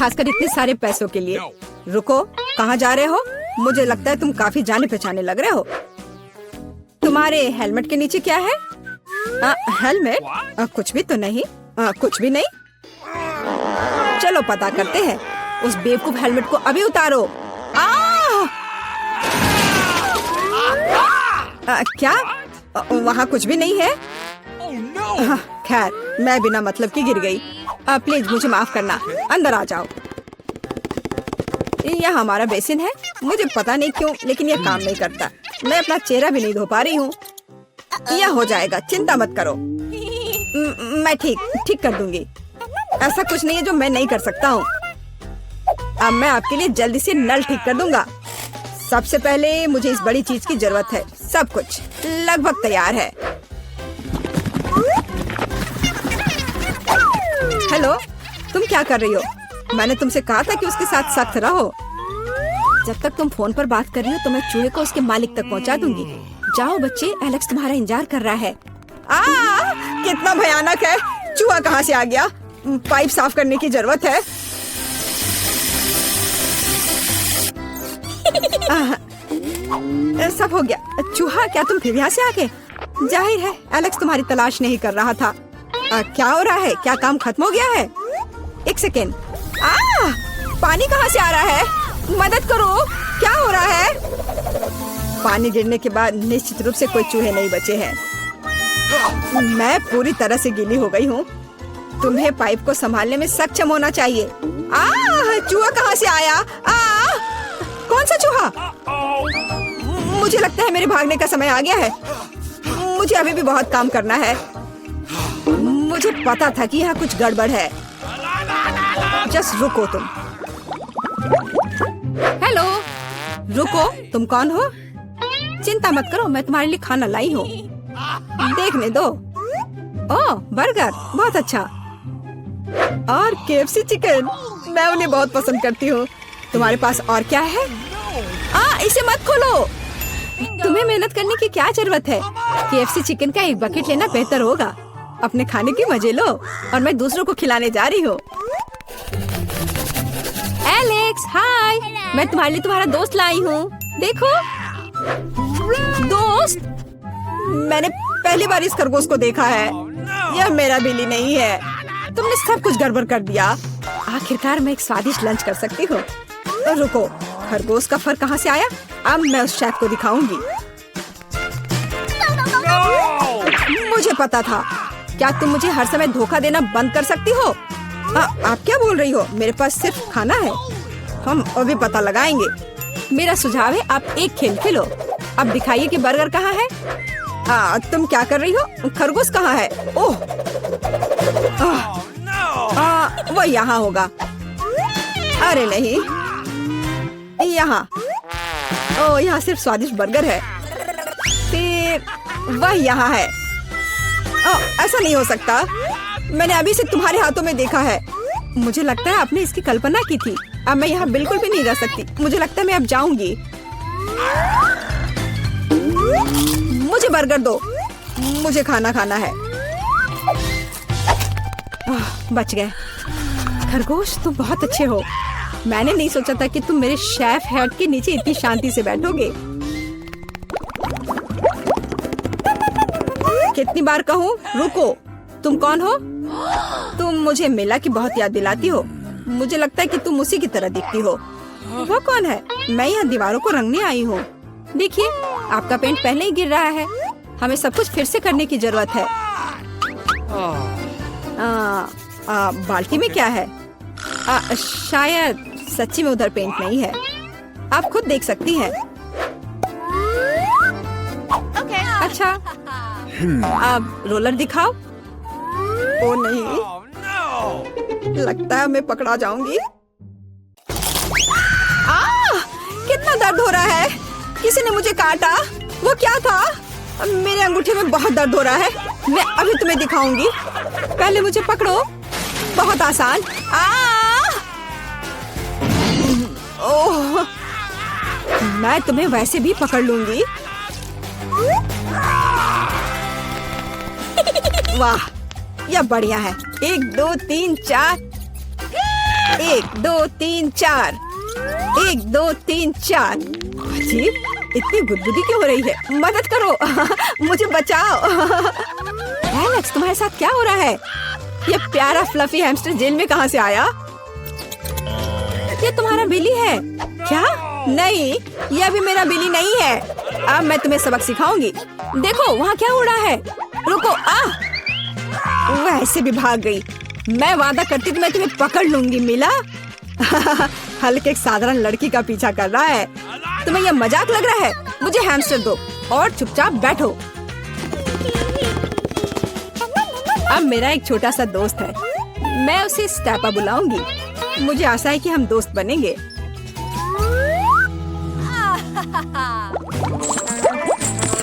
खासकर इतने सारे पैसों के लिए। रुको, कहाँ जा रहे हो? मुझे लगता है तुम काफी जाने पहचाने लग रहे हो। तुम्हारे हेलमेट के नीचे क्या है? हेलमेट? कुछ भी तो नहीं। कुछ भी नहीं। चलो पता करते हैं। उस बेवकूफ हेलमेट को अभी उतारो। क्या? वहाँ कुछ भी नहीं है। खैर, मैं बिना मतलब की गिर गई। प्लीज मुझे माफ करना। अंदर आ जाओ। यह हमारा बेसिन है। मुझे पता नहीं क्यों, लेकिन यह काम नहीं करता। मैं अपना चेहरा भी नहीं धो पा रही हूँ। यह हो जाएगा, चिंता मत करो। मैं ठीक कर दूंगी। ऐसा कुछ नहीं है जो मैं नहीं कर सकता हूँ। अब मैं आपके लिए जल्दी से नल ठीक कर दूंगा। सबसे पहले मुझे इस बड़ी चीज की जरूरत है। सब कुछ लगभग तैयार है। हेलो, तुम क्या कर रही हो? मैंने तुमसे कहा था कि उसके साथ सख्त रहो। जब तक तुम फोन पर बात कर रही हो तो मैं चूहे को उसके मालिक तक पहुंचा दूंगी। जाओ बच्चे, एलेक्स तुम्हारा इंतजार कर रहा है। कितना भयानक है। चूहा कहाँ से आ गया? पाइप साफ करने की जरूरत है। सब हो गया। चूहा, क्या तुम फिर यहाँ से आ गए? जाहिर है एलेक्स तुम्हारी तलाश नहीं कर रहा था। क्या हो रहा है? क्या काम खत्म हो गया है? एक सेकेंड। पानी कहाँ से आ रहा है? मदद करो, क्या हो रहा है? पानी गिरने के बाद निश्चित रूप से कोई चूहे नहीं बचे हैं। मैं पूरी तरह से गीली हो गई हूँ। तुम्हें पाइप को संभालने में सक्षम होना चाहिए। चूहा कहाँ से आया? कौन सा चूहा? मुझे लगता है मेरे भागने का समय आ गया है। मुझे अभी भी बहुत काम करना है। मुझे पता था कि यहाँ कुछ गड़बड़ है। जस्ट रुको तुम। हेलो, रुको, तुम कौन हो? चिंता मत करो, मैं तुम्हारे लिए खाना लाई हूँ। देखने दो। ओह, बर्गर, बहुत अच्छा। और KFC चिकन, मैं उन्हें बहुत पसंद करती हूँ। तुम्हारे पास और क्या है? इसे मत खोलो। तुम्हें मेहनत करने की क्या जरूरत है? KFC चिकन का एक बकेट लेना बेहतर होगा। अपने खाने की मजे लो और मैं दूसरों को खिलाने जा रही हूँ। एलेक्स, हाय, मैं तुम्हारे लिए तुम्हारा दोस्त लाई हूँ। देखो। दोस्त? मैंने पहली बार इस खरगोश को देखा है। यह मेरा बिल्ली नहीं है। तुमने सब कुछ गड़बड़ कर दिया। आखिरकार मैं एक स्वादिष्ट लंच कर सकती हूँ। तो रुको, खरगोश का फर कहाँ से आया? अब मैं उस शेफ को दिखाऊंगी। मुझे पता था। क्या तुम मुझे हर समय धोखा देना बंद कर सकती हो? आप क्या बोल रही हो? मेरे पास सिर्फ खाना है। हम अभी पता लगाएंगे। मेरा सुझाव है आप एक खेल खेलो। अब दिखाइए कि बर्गर कहाँ है। तुम क्या कर रही हो? खरगोश कहाँ है? ओह, वो यहाँ होगा। अरे नहीं, यहाँ। ओह, यहाँ सिर्फ स्वादिष्ट बर्गर है। फिर वह यहाँ है। ऐसा नहीं हो सकता। मैंने अभी से तुम्हारे हाथों में देखा है। मुझे लगता है आपने इसकी कल्पना की थी। अब मैं यहाँ बिल्कुल भी नहीं रह सकती। मुझे लगता है मैं अब जाऊंगी। मुझे बर्गर दो। मुझे खाना खाना है। बच गए। खरगोश, तुम बहुत अच्छे हो। मैंने नहीं सोचा था कि तुम मेरे शेफ हेड के नीचे इतनी शांति से बैठोगे। कितनी बार कहूँ, रुको। तुम कौन हो? तुम मुझे मेला की बहुत याद दिलाती हो। मुझे लगता है कि तुम उसी की तरह दिखती हो। वो कौन है? मैं यहाँ दीवारों को रंगने आई हूँ। देखिए, आपका पेंट पहले ही गिर रहा है। हमें सब कुछ फिर से करने की जरूरत है। बाल्टी में क्या है? शायद सच्ची में उधर पेंट नहीं है। आप खुद देख सकती हैं। अच्छा, अब रोलर दिखाओ। ओ नहीं, लगता है मैं पकड़ा जाऊंगी। कितना दर्द हो रहा है। किसी ने मुझे काटा। वो क्या था? मेरे अंगूठे में बहुत दर्द हो रहा है। मैं अभी तुम्हें दिखाऊंगी। पहले मुझे पकड़ो। बहुत आसान। ओह, मैं तुम्हें वैसे भी पकड़ लूंगी। वाह, यह बढ़िया है। 1 2 3 4। 1 2 3 4, 1 2 3 4। अजीब, इतनी गुदगुदी क्यों हो रही है? मदद करो, मुझे बचाओ। एलेक्स, तुम्हारे साथ क्या हो रहा है? ये प्यारा फ्लफी हैमस्टर जेल में कहाँ से आया? ये तुम्हारा बिली है क्या? नहीं, ये अभी मेरा बिली नहीं है। अब मैं तुम्हें सबक सिखाऊंगी। देखो वहाँ क्या उड़ा है। रुको, वैसे भी भाग गई। मैं वादा करती तो मैं तुम्हें पकड़ लूंगी। मिला? हल्के एक साधारण लड़की का पीछा कर रहा है। तुम्हें यह मजाक लग रहा है? मुझे हैमस्टर दो और चुपचाप बैठो। अब मेरा एक छोटा सा दोस्त है, मैं उसे स्टेपा बुलाऊंगी। मुझे आशा है कि हम दोस्त बनेंगे।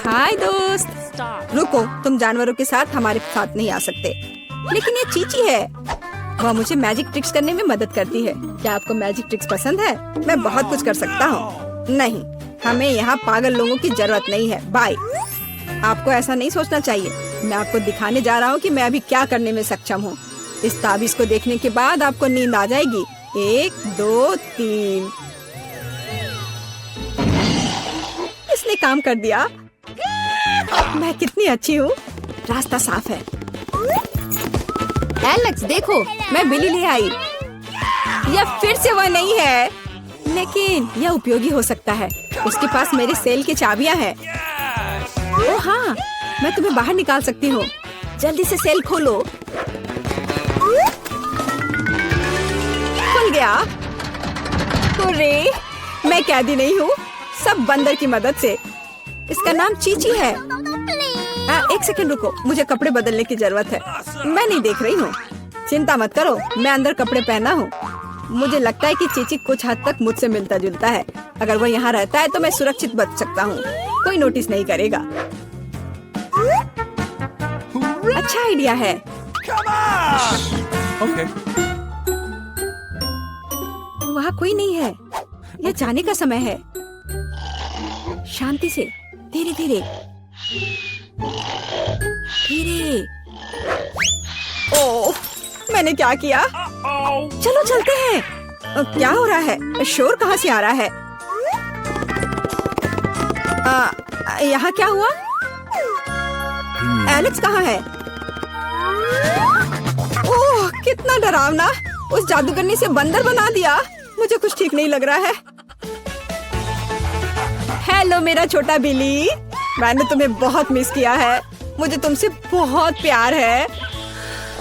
हाय दोस्त। रुको, तुम जानवरों के साथ हमारे साथ नहीं आ सकते। लेकिन ये चीची है, वह मुझे मैजिक ट्रिक्स करने में मदद करती है। क्या आपको मैजिक ट्रिक्स पसंद है? मैं बहुत कुछ कर सकता हूँ। नहीं, हमें यहाँ पागल लोगों की जरूरत नहीं है। बाय। आपको ऐसा नहीं सोचना चाहिए। मैं आपको दिखाने जा रहा हूँ कि मैं अभी क्या करने में सक्षम हूँ। इस ताबीज को देखने के बाद आपको नींद आ जाएगी। 1 2 3। इसने काम कर दिया। मैं कितनी अच्छी हूँ। रास्ता साफ है। एलेक्स देखो, मैं बिली ले आई। यह फिर से वह नहीं है, लेकिन यह उपयोगी हो सकता है। उसके पास मेरे सेल की चाबियां हैं। ओह हाँ, मैं तुम्हें बाहर निकाल सकती हूँ। जल्दी से सेल खोलो। खुल गया। अरे, मैं कैदी नहीं हूँ, सब बंदर की मदद से। इसका नाम चीची है। एक सेकंड रुको, मुझे कपड़े बदलने की जरूरत है। मैं नहीं देख रही हूँ। चिंता मत करो, मैं अंदर कपड़े पहना हूँ। मुझे लगता है कि चीची कुछ हद तक मुझसे मिलता जुलता है। अगर वह यहाँ रहता है तो मैं सुरक्षित बच सकता हूँ। कोई नोटिस नहीं करेगा। अच्छा आइडिया है। वहाँ कोई नहीं है। यह जाने का समय है। शांति से, धीरे धीरे धीरे। ओह, मैंने क्या किया? चलो चलते हैं। क्या हो रहा है? शोर कहाँ से आ रहा है? यहाँ क्या हुआ? एलेक्स कहाँ है? ओह, कितना डरावना। उस जादूगरनी से बंदर बना दिया। मुझे कुछ ठीक नहीं लग रहा है। हेलो मेरा छोटा बिली, मैंने तुम्हें बहुत मिस किया है। मुझे तुमसे बहुत प्यार है।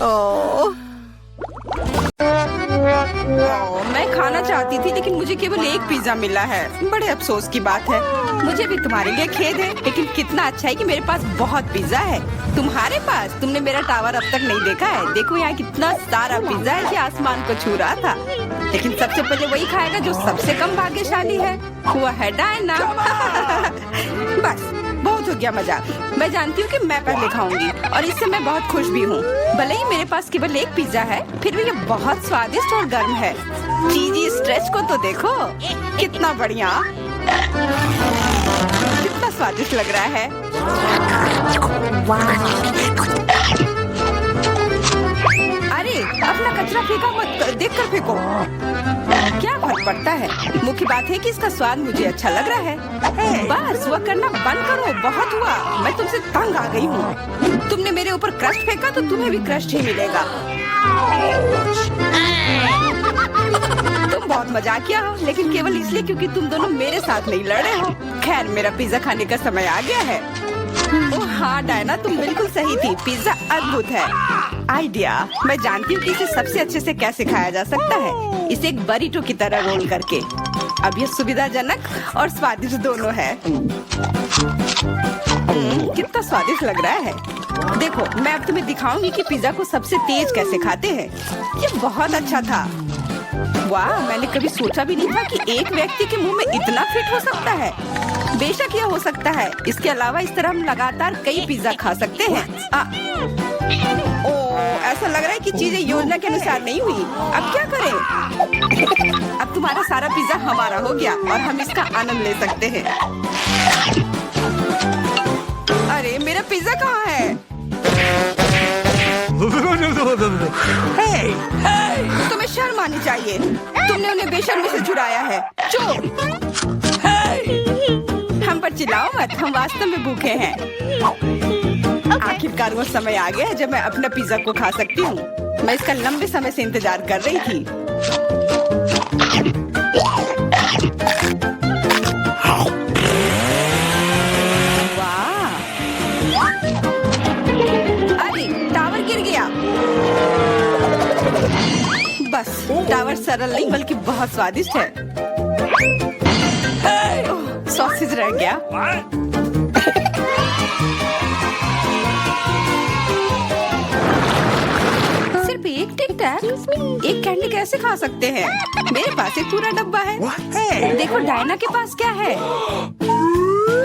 ओह, मैं खाना चाहती थी लेकिन मुझे केवल एक पिज्जा मिला है। बड़े अफसोस की बात है। मुझे भी तुम्हारे लिए खेद है, लेकिन कितना अच्छा है कि मेरे पास बहुत पिज्जा है। तुम्हारे पास? तुमने मेरा टावर अब तक नहीं देखा है। देखो यहाँ कितना सारा पिज्जा है कि आसमान को छू रहा था। लेकिन सबसे पहले वही खाएगा जो सबसे कम भाग्यशाली है। वो है डायना। बस बहुत हो गया मजाक। मैं जानती हूँ कि मैं पहले खाऊंगी और इससे मैं बहुत खुश भी हूँ। भले ही मेरे पास केवल एक पिज्जा है, फिर भी ये बहुत स्वादिष्ट और गर्म है। चीजी स्ट्रेच को तो देखो, कितना बढ़िया, कितना स्वादिष्ट लग रहा है। अरे अपना कचरा फेंका मत, देखकर फेंको। क्या फर्क पड़ता है? मुख्य बात है कि इसका स्वाद मुझे अच्छा लग रहा है। बस वह करना बंद करो, बहुत हुआ। मैं तुमसे तंग आ गई हूँ। तुमने मेरे ऊपर क्रस्ट फेंका तो तुम्हें भी क्रस्ट ही मिलेगा। तुम बहुत मजाकिया हो, लेकिन केवल इसलिए क्योंकि तुम दोनों मेरे साथ नहीं लड़े हो। खैर, मेरा पिज्जा खाने का समय आ गया है। ओह हाँ डायना, तुम बिल्कुल सही थी। पिज्जा अद्भुत है। आइडिया, मैं जानती हूँ कि इसे सबसे अच्छे से कैसे खाया जा सकता है। इसे एक बरीटो की तरह रोल करके। अब यह सुविधाजनक और स्वादिष्ट दोनों है। कितना स्वादिष्ट लग रहा है। देखो, मैं अब तुम्हें दिखाऊंगी कि पिज्जा को सबसे तेज कैसे खाते हैं। ये बहुत अच्छा था। वाह, मैंने कभी सोचा भी नहीं था कि एक व्यक्ति के मुंह में इतना फिट हो सकता है। बेशक यह हो सकता है। इसके अलावा इस तरह हम लगातार कई पिज्जा खा सकते हैं। ऐसा लग रहा है कि चीजें योजना के अनुसार नहीं हुई। अब क्या करें? अब तुम्हारा सारा पिज्जा हमारा हो गया और हम इसका आनंद ले सकते हैं। अरे मेरा पिज्जा कहाँ है? तुम्हें शर्म शर्म आनी चाहिए। तुमने उन्हें बेशर्मी से चुराया है। चुप। हम पर चिल्लाओ मत, हम वास्तव में भूखे हैं। आखिरकार वो समय आ गया जब मैं अपना पिज्जा को खा सकती हूँ। मैं इसका लंबे समय से इंतजार कर रही थी। वाह! अरे टावर गिर गया। बस टावर सरल नहीं बल्कि बहुत स्वादिष्ट है। सॉसेज रह गया। सिर्फ एक टिक टैक, एक कैंडी कैसे खा सकते हैं? मेरे पास एक पूरा डब्बा है। देखो डायना के पास क्या है।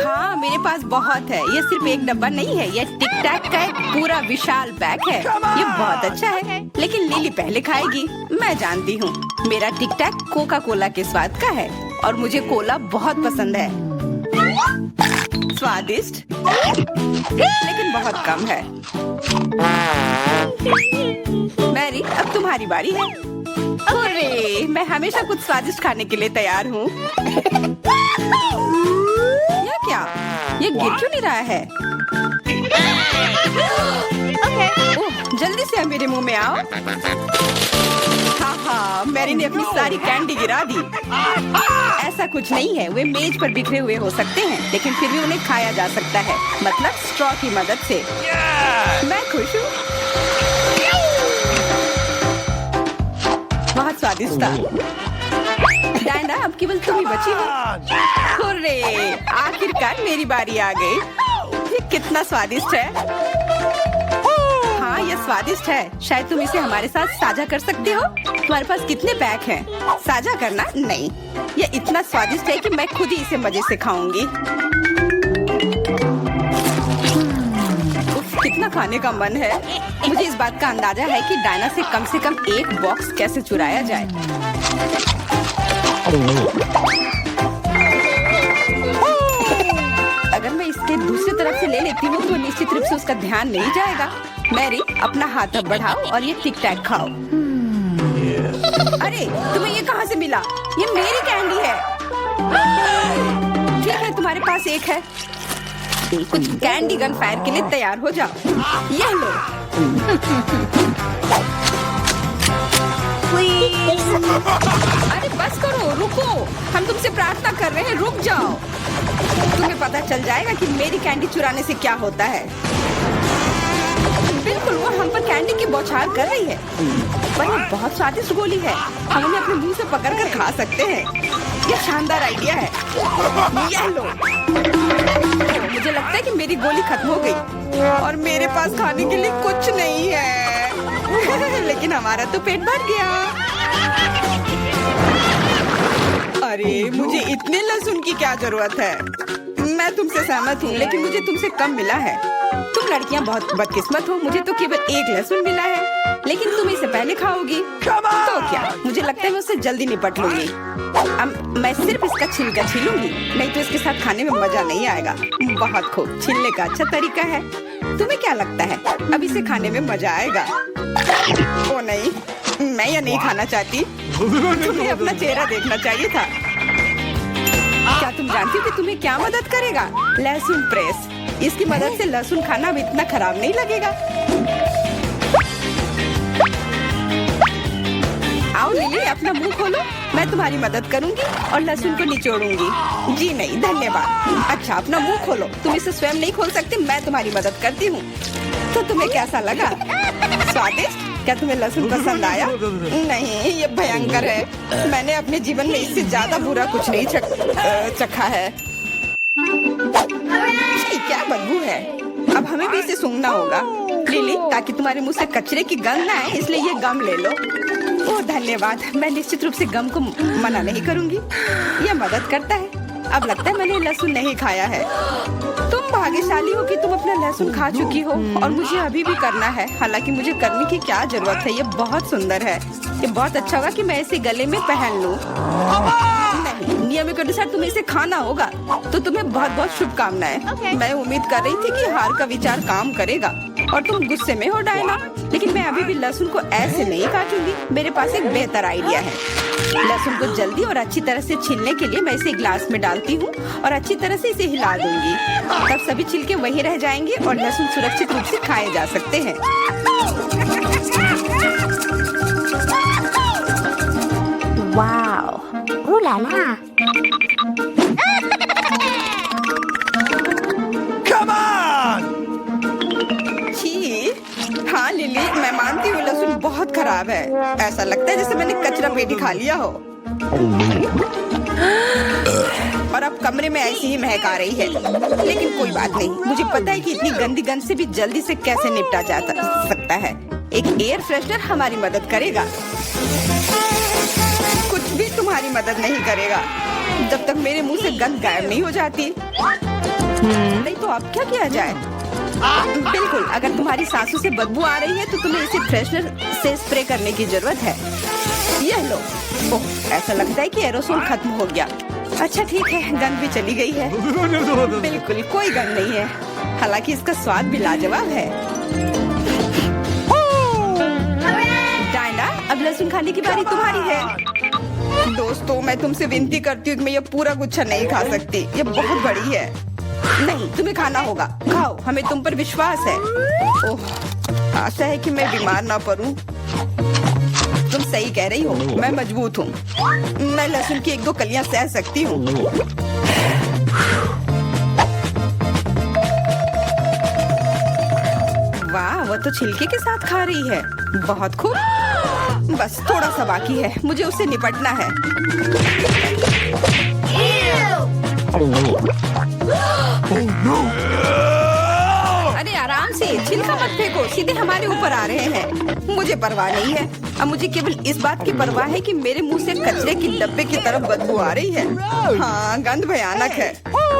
हाँ मेरे पास बहुत है। ये सिर्फ एक डब्बा नहीं है, ये टिक टैक का एक पूरा विशाल पैक है। ये बहुत अच्छा है, लेकिन लिली पहले खाएगी। मैं जानती हूँ मेरा टिक टैक कोका कोला के स्वाद का है और मुझे कोला बहुत पसंद है। स्वादिष्ट लेकिन बहुत कम है। मैरी अब तुम्हारी बारी है। अरे मैं हमेशा कुछ स्वादिष्ट खाने के लिए तैयार हूँ। या क्या ये गिर क्यों नहीं रहा है? ओह जल्दी से मेरे मुंह में आओ। हाँ मैरी ने अपनी सारी कैंडी गिरा दी। ऐसा कुछ नहीं है, वे मेज पर बिखरे हुए हो सकते हैं लेकिन फिर भी उन्हें खाया जा सकता है, मतलब स्ट्रॉ की मदद से। मैं खुश हूँ। बहुत स्वादिष्ट था। डायना अब केवल तुम ही बची हो। हुर्रे, आखिरकार मेरी बारी आ गई। ये कितना स्वादिष्ट है। हाँ ये स्वादिष्ट है। शायद तुम इसे हमारे साथ साझा कर सकते हो। तुम्हारे पास कितने पैक हैं? साझा करना नहीं। ये इतना स्वादिष्ट है कि मैं खुद ही इसे मजे से खाऊंगी। कितना खाने का मन है। मुझे इस बात का अंदाजा है कि डायना से कम एक बॉक्स कैसे चुराया जाए। अगर मैं इसके दूसरी तरफ से ले लेती हूँ तो निश्चित रूप से उसका ध्यान नहीं जाएगा। मैरी अपना हाथ अब बढ़ाओ और ये टिक टैक खाओ। अरे तुम्हें ये कहाँ से मिला? ये मेरी कैंडी है। ठीक है तुम्हारे पास एक है। कुछ कैंडी गन फायर के लिए तैयार हो जाओ। ये लो। अरे बस करो, रुको। हम तुमसे प्रार्थना कर रहे हैं, रुक जाओ। तुम्हें पता चल जाएगा कि मेरी कैंडी चुराने से क्या होता है। बिल्कुल वो हम पर कैंडी की बौछार कर रही है। पर ये बहुत स्वादिष्ट गोली है। हम उन्हें अपने मुंह से पकड़कर खा सकते हैं। ये शानदार आइडिया है। ये लो। मुझे लगता है कि मेरी गोली खत्म हो गई और मेरे पास खाने के लिए कुछ नहीं है। लेकिन हमारा तो पेट भर गया। अरे मुझे इतने लहसुन की क्या जरूरत है? मैं तुमसे सहमत हूँ लेकिन मुझे तुमसे कम मिला है। तुम लड़कियाँ बहुत बदकिस्मत हो। मुझे तो केवल एक लहसुन मिला है लेकिन तुम इसे पहले खाओगी तो क्या? मुझे लगता है मैं उससे जल्दी निपट लूंगी। अब मैं सिर्फ इसका छिलका छीलूंगी, नहीं तो इसके साथ खाने में मजा नहीं आएगा। बहुत खूब, छीलने का अच्छा तरीका है। तुम्हें क्या लगता है अब इसे खाने में मजा आएगा? ओ नहीं, मैं यह नहीं खाना चाहती। तुम्हें अपना चेहरा देखना चाहिए था। क्या तुम जानती हो कि तुम्हें क्या मदद करेगा? लहसुन प्रेस। इसकी मदद से लहसुन खाना अब इतना खराब नहीं लगेगा। आओ लिली, अपना मुंह खोलो। मैं तुम्हारी मदद करूंगी और लहसुन को निचोड़ूंगी। जी नहीं धन्यवाद। अच्छा अपना मुंह खोलो। तुम इसे स्वयं नहीं खोल सकती, मैं तुम्हारी मदद करती हूँ। तो तुम्हें कैसा लगा? स्वादिष्ट? क्या तुम्हें लहसुन पसंद आया? नहीं, ये भयंकर है। मैंने अपने जीवन में इससे ज्यादा बुरा कुछ नहीं चखा है। क्या बदबू है। अब हमें भी इसे सूंघना होगा लिली, ताकि तुम्हारे मुंह से कचरे की गंध ना आए। इसलिए ये गम ले लो। ओह धन्यवाद। मैं निश्चित रूप से गम को मना नहीं करूंगी। यह मदद करता है। अब लगता है मैंने लहसुन नहीं खाया है। तुम भाग्यशाली हो कि तुम अपना लहसुन खा चुकी हो और मुझे अभी भी करना है। हालांकि मुझे करने की क्या जरूरत है, ये बहुत सुंदर है। ये बहुत अच्छा होगा कि मैं इसे गले में पहन लूं। नहीं, नियम के अनुसार तुम्हें इसे खाना होगा। तो तुम्हें बहुत बहुत शुभकामनाएं। मैं उम्मीद कर रही थी कि हार का विचार काम करेगा। और तुम गुस्से में हो डायना। लेकिन मैं अभी भी लहसुन को ऐसे नहीं काटूंगी। मेरे पास एक बेहतर आइडिया है। लहसुन को जल्दी और अच्छी तरह से छीलने के लिए मैं इसे ग्लास में डालती हूँ और अच्छी तरह से इसे हिला दूंगी। तब सभी छिलके वहीं रह जाएंगे और लहसुन सुरक्षित रूप से खाए जा सकते हैं। वाओ, ओह ला ला। हाँ लिली, मैं मानती हूँ लहसुन बहुत खराब है। ऐसा लगता है जैसे मैंने कचरा पेटी खा लिया हो। और अब कमरे में ऐसी ही महक आ रही है। लेकिन कोई बात नहीं, मुझे पता है कि इतनी गंदी गंध से भी जल्दी से कैसे निपटा जा सकता है। एक एयर फ्रेशनर हमारी मदद करेगा। कुछ भी तुम्हारी मदद नहीं करेगा जब तक मेरे मुंह से गंध गायब नहीं हो जाती। नहीं तो अब क्या किया जाए? बिल्कुल, अगर तुम्हारी सांसों से बदबू आ रही है तो तुम्हें इसे फ्रेशनर से स्प्रे करने की जरूरत है। यह लो। ओह, ऐसा लगता है कि एरोसोल खत्म हो गया। अच्छा ठीक है, गंध भी चली गई है। बिल्कुल कोई गंध नहीं है, हालांकि इसका स्वाद भी लाजवाब है। डायना, अब लहसुन खाने की बारी तुम्हारी है। दोस्तों, मैं तुमसे विनती करती हूँ कि मैं ये पूरा गुच्छा नहीं खा सकती। ये बहुत बड़ी है। नहीं, तुम्हें खाना होगा। खाओ, हमें तुम पर विश्वास है। ओह, आशा है कि मैं बीमार ना पड़ूं। तुम सही कह रही हो, मैं मजबूत हूँ। मैं लहसुन की 1-2 कलियां सह सकती हूँ। वाह, वो तो छिलके के साथ खा रही है। बहुत खूब। बस थोड़ा सा बाकी है, मुझे उससे निपटना है। अरे आराम से, छिलका मत फेंको, सीधे हमारे ऊपर आ रहे हैं। मुझे परवाह नहीं है। अब मुझे केवल इस बात की परवाह है कि मेरे मुंह से कचरे की डब्बे की तरफ बदबू आ रही है। हाँ, गंध भयानक है,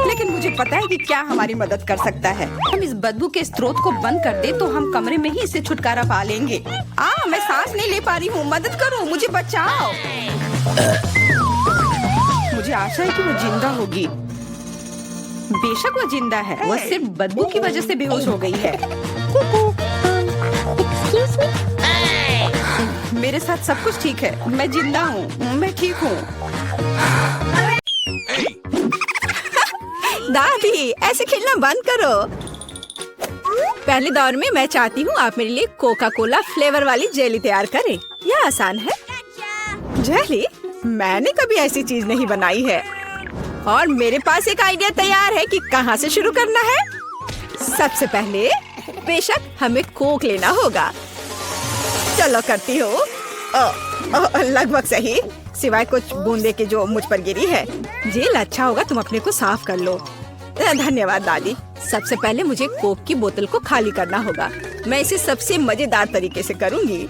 लेकिन मुझे पता है कि क्या हमारी मदद कर सकता है। हम इस बदबू के स्रोत को बंद कर दे तो हम कमरे में ही इससे छुटकारा पा लेंगे। मैं सांस नहीं ले पा रही हूँ, मदद करो, मुझे बचाओ। मुझे आशा है कि वो जिंदा होगी। बेशक वो जिंदा है, वो सिर्फ बदबू की वजह से बेहोश हो गई है। मेरे साथ सब कुछ ठीक है, मैं जिंदा हूँ, मैं ठीक हूँ। दादी, ऐसे खेलना बंद करो। पहले दौर में मैं चाहती हूँ आप मेरे लिए कोका कोला फ्लेवर वाली जेली तैयार करें। यह आसान है। जेली? मैंने कभी ऐसी चीज नहीं बनाई है। और मेरे पास एक आइडिया तैयार है कि कहाँ से शुरू करना है। सबसे पहले बेशक हमें कोक लेना होगा। चलो करती हो। लगभग सही, सिवाय कुछ बूंदे के जो मुझ पर गिरी है। जेल अच्छा होगा, तुम अपने को साफ कर लो। धन्यवाद दादी। सबसे पहले मुझे कोक की बोतल को खाली करना होगा। मैं इसे सबसे मजेदार तरीके से करूंगी।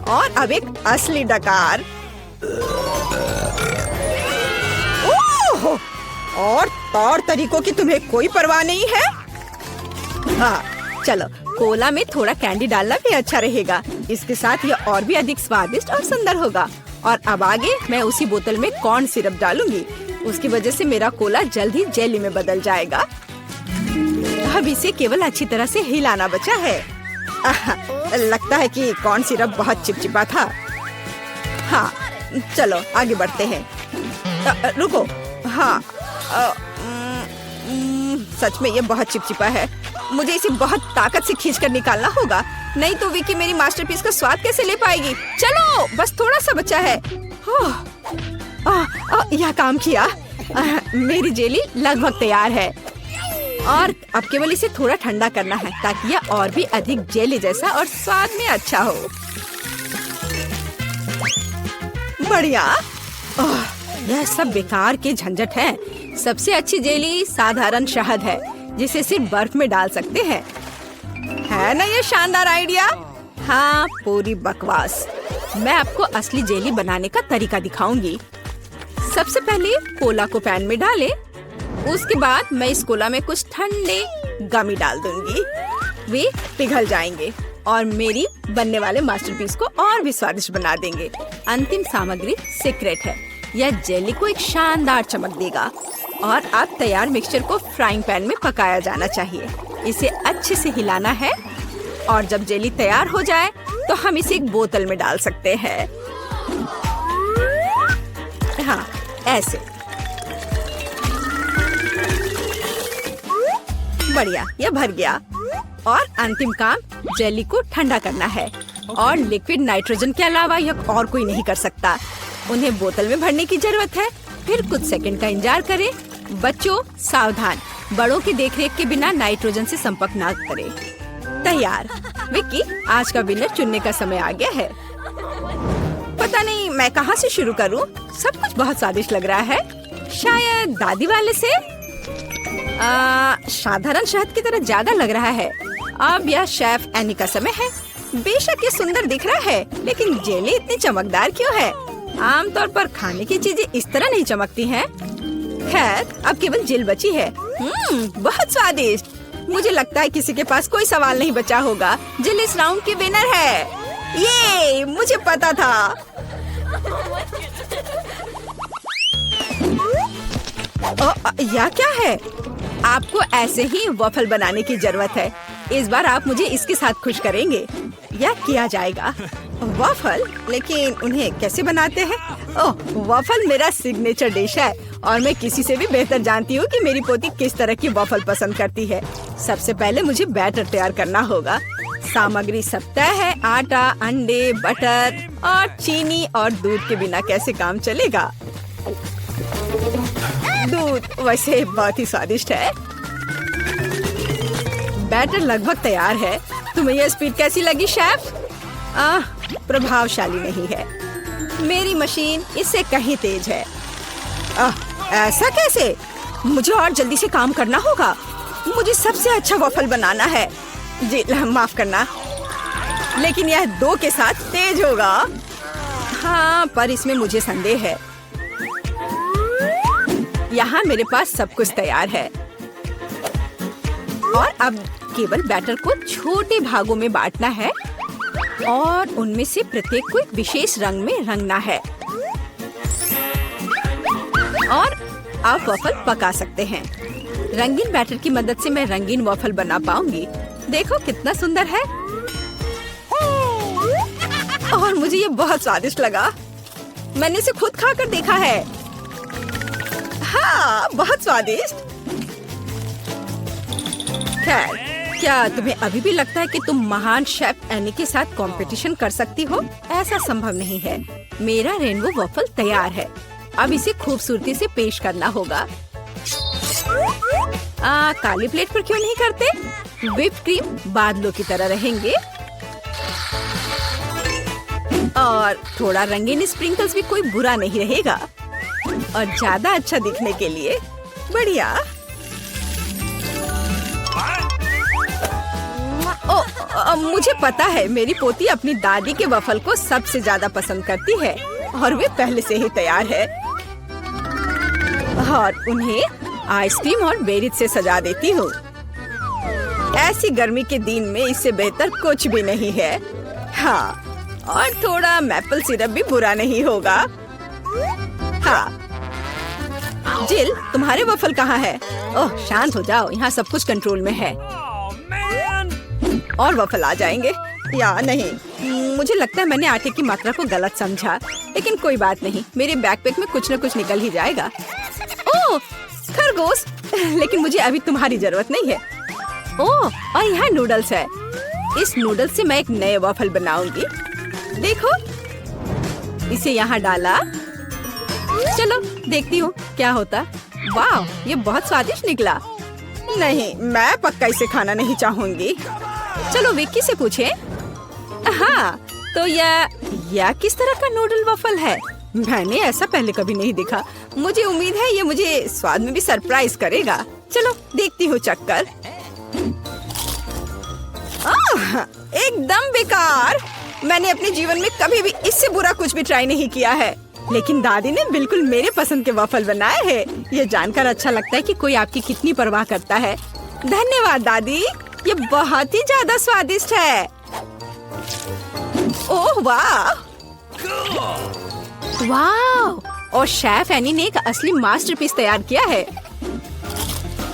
और अब एक असली डकार। और तौर तरीकों की तुम्हें कोई परवाह नहीं है। चलो, कोला में थोड़ा कैंडी डालना भी अच्छा रहेगा। इसके साथ यह और भी अधिक स्वादिष्ट और सुंदर होगा। और अब आगे मैं उसी बोतल में कॉर्न सिरप डालूंगी। उसकी वजह से मेरा कोला जल्द ही जेली में बदल जाएगा। अब इसे केवल अच्छी तरह से हिलाना बचा है। लगता है कि कॉर्न सिरप बहुत चिपचिपा था। हाँ, चलो आगे बढ़ते हैं। रुको। हाँ, सच में ये बहुत चिपचिपा है। मुझे इसे बहुत ताकत से खींचकर निकालना होगा, नहीं तो विकी मेरी मास्टरपीस का स्वाद कैसे ले पाएगी। चलो, बस थोड़ा सा बचा है। यह काम किया। मेरी जेली लगभग तैयार है। और अब केवल इसे थोड़ा ठंडा करना है ताकि यह और भी अधिक जेली जैसा और स्वाद में अच्छा हो। बढ़िया। यह सब बेकार के झंझट है। सबसे अच्छी जेली साधारण शहद है जिसे सिर्फ बर्फ में डाल सकते हैं। है ना ये शानदार आइडिया? हाँ, पूरी बकवास। मैं आपको असली जेली बनाने का तरीका दिखाऊंगी। सबसे पहले कोला को पैन में डालें। उसके बाद मैं इस कोला में कुछ ठंडे गमी डाल दूंगी। वे पिघल जाएंगे और मेरी बनने वाले मास्टरपीस को और भी स्वादिष्ट बना देंगे। अंतिम सामग्री सीक्रेट है। यह जेली को एक शानदार चमक देगा। और अब तैयार मिक्सचर को फ्राइंग पैन में पकाया जाना चाहिए। इसे अच्छे से हिलाना है और जब जेली तैयार हो जाए तो हम इसे एक बोतल में डाल सकते हैं। हाँ, ऐसे। बढ़िया, ये भर गया। और अंतिम काम जेली को ठंडा करना है और लिक्विड नाइट्रोजन के अलावा यह और कोई नहीं कर सकता। उन्हें बोतल में भरने की जरूरत है। फिर कुछ सेकंड का इंतजार करें। बच्चों सावधान, बड़ों की देखरेख के बिना नाइट्रोजन से संपर्क ना करें। तैयार। विक्की, आज का विनर चुनने का समय आ गया है। पता नहीं मैं कहाँ से शुरू करूँ। सब कुछ बहुत स्वादिष्ट लग रहा है। शायद दादी वाले से। साधारण शहद की तरह ज्यादा लग रहा है। अब यह शेफ एनी का समय है। बेशक ये सुंदर दिख रहा है, लेकिन जेली इतनी चमकदार क्यों है? आमतौर पर खाने की चीजें इस तरह नहीं चमकती हैं। खैर, अब केवल जेल बची है। बहुत स्वादिष्ट। मुझे लगता है किसी के पास कोई सवाल नहीं बचा होगा। जेल इस राउंड की विनर है। ये मुझे पता था। यह क्या है? आपको ऐसे ही वॉफल बनाने की जरूरत है। इस बार आप मुझे इसके साथ खुश करेंगे। यह किया जाएगा। वॉफल? लेकिन उन्हें कैसे बनाते हैं? ओह, वॉफल मेरा सिग्नेचर डिश है और मैं किसी से भी बेहतर जानती हूँ कि मेरी पोती किस तरह की वॉफल पसंद करती है। सबसे पहले मुझे बैटर तैयार करना होगा। सामग्री सब तय है। आटा, अंडे, बटर और चीनी और दूध के बिना कैसे काम चलेगा? दूध वैसे बहुत ही स्वादिष्ट है। बैटर लगभग तैयार है। तुम्हें यह स्पीड कैसी लगी शेफ? प्रभावशाली नहीं है। मेरी मशीन इससे कहीं तेज है। ऐसा कैसे? मुझे और जल्दी से काम करना होगा। मुझे सबसे अच्छा वॉफल बनाना है। जी माफ करना, लेकिन यह 2 के साथ तेज होगा। हाँ, पर इसमें मुझे संदेह है। यहाँ मेरे पास सब कुछ तैयार है और अब केवल बैटर को छोटे भागों में बांटना है और उनमें से प्रत्येक को एक विशेष रंग में रंगना है और आप वॉफल पका सकते हैं। रंगीन बैटर की मदद से मैं रंगीन वॉफल बना पाऊंगी। देखो कितना सुंदर है और मुझे ये बहुत स्वादिष्ट लगा। मैंने इसे खुद खाकर देखा है। हाँ, बहुत स्वादिष्ट। खैर, क्या तुम्हें अभी भी लगता है कि तुम महान शेफ एनी के साथ कंपटीशन कर सकती हो? ऐसा संभव नहीं है। मेरा रेनबो वॉफल तैयार है। अब इसे खूबसूरती से पेश करना होगा। काली प्लेट पर क्यों नहीं करते? व्हिप क्रीम बादलों की तरह रहेंगे और थोड़ा रंगीन स्प्रिंकल्स भी कोई बुरा नहीं रहेगा और ज्यादा अच्छा दिखने के लिए। बढ़िया। मुझे पता है मेरी पोती अपनी दादी के वफल को सबसे ज्यादा पसंद करती है और वे पहले से ही तैयार है और उन्हें आइसक्रीम और बेरीज से सजा देती हूँ। ऐसी गर्मी के दिन में इससे बेहतर कुछ भी नहीं है। हाँ, और थोड़ा मैपल सिरप भी बुरा नहीं होगा। हाँ, जिल, तुम्हारे वफल कहाँ है? ओह, शांत हो जाओ, यहाँ सब कुछ कंट्रोल में है। और वफल आ जाएंगे या नहीं? मुझे लगता है मैंने आटे की मात्रा को गलत समझा, लेकिन कोई बात नहीं, मेरे बैकपैक में कुछ न कुछ निकल ही जाएगा। ओह, खरगोश, लेकिन मुझे अभी तुम्हारी जरूरत नहीं है। ओह, और यहाँ नूडल्स है। इस नूडल्स से मैं एक नए वफल बनाऊंगी। देखो, इसे यहाँ डाला। चलो देखती हूँ क्या होता। वाह, ये बहुत स्वादिष्ट निकला। नहीं, मैं पक्का इसे खाना नहीं चाहूंगी। चलो विक्की से पूछें। हाँ, तो यह किस तरह का नूडल वफल है? मैंने ऐसा पहले कभी नहीं देखा। मुझे उम्मीद है ये मुझे स्वाद में भी सरप्राइज करेगा। चलो देखती हूँ चक्कर। एकदम बेकार। मैंने अपने जीवन में कभी भी इससे बुरा कुछ भी ट्राई नहीं किया है, लेकिन दादी ने बिल्कुल मेरे पसंद के वफल बनाए हैं। ये जानकर अच्छा लगता है कि कोई आपकी कितनी परवाह करता है। धन्यवाद दादी, ये बहुत ही ज्यादा स्वादिष्ट है। ओह वाह, वाह! और शेफ एनी ने एक असली मास्टरपीस तैयार किया है।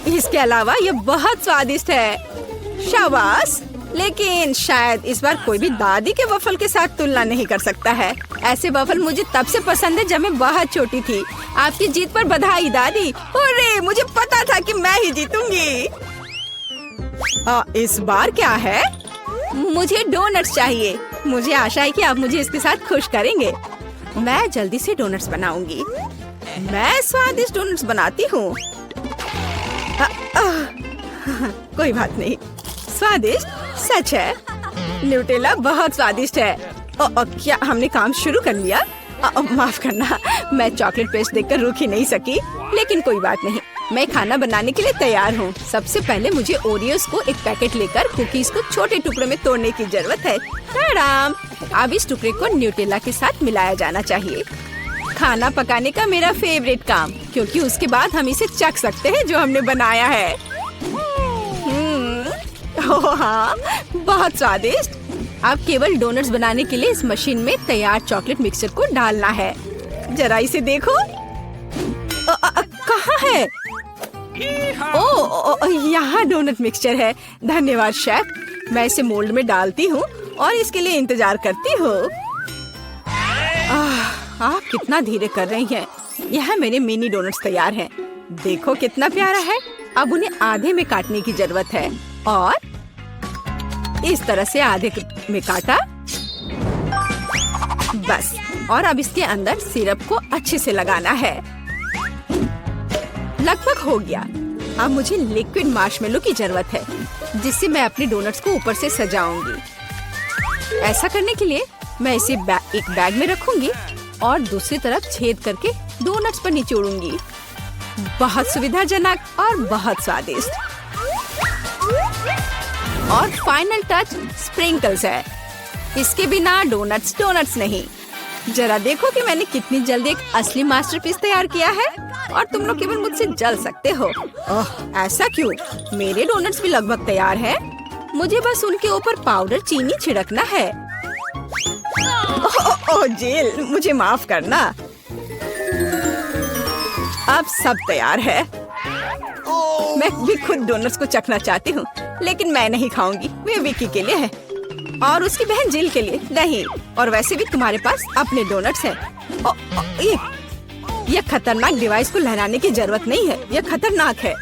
इसके अलावा ये बहुत स्वादिष्ट है। शाबाश, लेकिन शायद इस बार कोई भी दादी के वफल के साथ तुलना नहीं कर सकता है। ऐसे वफल मुझे तब से पसंद है जब मैं बहुत छोटी थी। आपकी जीत पर बधाई दादी। अरे मुझे पता था कि मैं ही जीतूंगी। इस बार क्या है? मुझे डोनट्स चाहिए। मुझे आशा है कि आप मुझे इसके साथ खुश करेंगे। मैं जल्दी से डोनट्स बनाऊंगी। मैं स्वादिष्ट डोनट्स बनाती हूँ। कोई बात नहीं, स्वादिष्ट सच है। न्यूटेला बहुत स्वादिष्ट है। क्या हमने काम शुरू कर लिया? माफ करना, मैं चॉकलेट पेस्ट देखकर रुक ही नहीं सकी। लेकिन कोई बात नहीं, मैं खाना बनाने के लिए तैयार हूँ। सबसे पहले मुझे ओरियोस को एक पैकेट लेकर कुकीज को छोटे टुकड़ों में तोड़ने की जरूरत है। तड़ाम! अब इस टुकड़े को न्यूटेला के साथ मिलाया जाना चाहिए। खाना पकाने का मेरा फेवरेट काम, क्योंकि उसके बाद हम इसे चख सकते हैं जो हमने बनाया है। ओह हाँ, बहुत स्वादिष्ट। अब केवल डोनट्स बनाने के लिए इस मशीन में तैयार चॉकलेट मिक्सचर को डालना है। जरा इसे देखो। कहाँ है? यहाँ डोनट मिक्सचर है। धन्यवाद शेफ। मैं इसे मोल्ड में डालती हूँ और इसके लिए इंतजार करती हूँ। आप कितना धीरे कर रही हैं। यहाँ मेरे मिनी डोनट्स तैयार हैं। देखो कितना प्यारा है। अब उन्हें आधे में काटने की जरूरत है और इस तरह से आधे में काटा। बस, और अब इसके अंदर सिरप को अच्छे से लगाना है। लगभग हो गया। अब मुझे लिक्विड मार्शमेलो की जरूरत है, जिससे मैं अपने डोनट्स को ऊपर से सजाऊंगी। ऐसा करने के लिए मैं इसे एक बैग में रखूंगी और दूसरी तरफ छेद करके डोनट्स पर निचोड़ूंगी। बहुत सुविधाजनक और बहुत स्वादिष्ट। और फाइनल टच स्प्रिंकल्स है। इसके बिना डोनट्स डोनट्स नहीं। जरा देखो कि मैंने कितनी जल्दी एक असली मास्टरपीस तैयार किया है। और तुम लोग केवल मुझसे जल सकते हो। ओह, ऐसा क्यों? मेरे डोनट्स भी लगभग तैयार हैं। मुझे बस उनके ऊपर पाउडर चीनी छिड़कना है। ओह जेल, मुझे माफ करना। अब सब तैयार है। मैं भी खुद डोनट्स को चखना चाहती हूँ, लेकिन मैं नहीं खाऊंगी। वे विकी के लिए है और उसकी बहन जिल के लिए नहीं। और वैसे भी तुम्हारे पास अपने डोनट्स हैं। यह खतरनाक डिवाइस को लहराने की जरूरत नहीं है। यह खतरनाक है।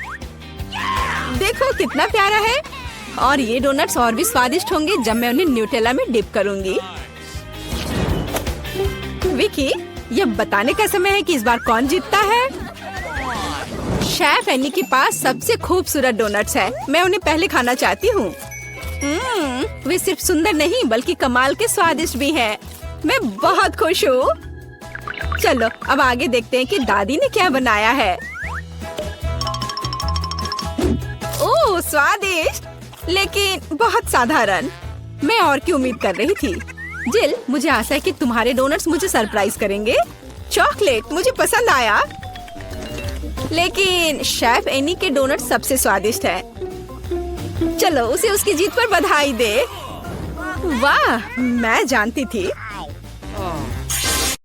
देखो कितना प्यारा है। और ये डोनट्स और भी स्वादिष्ट होंगे जब मैं उन्हें न्यूटेला में डिप करूंगी। विकी, यह बताने का समय है कि इस बार कौन जीतता है। शेफ एनी के पास सबसे खूबसूरत डोनट्स है। मैं उन्हें पहले खाना चाहती हूँ। वे सिर्फ सुंदर नहीं बल्कि कमाल के स्वादिष्ट भी हैं। मैं बहुत खुश हूँ। चलो अब आगे देखते हैं कि दादी ने क्या बनाया है। ओह स्वादिष्ट, लेकिन बहुत साधारण। मैं और की उम्मीद कर रही थी। जिल, मुझे आशा है कि तुम्हारे डोनट्स मुझे सरप्राइज करेंगे। चॉकलेट मुझे पसंद आया, लेकिन शेफ एनी के डोनट सबसे स्वादिष्ट है। चलो उसे उसकी जीत पर बधाई दे। वाह, मैं जानती थी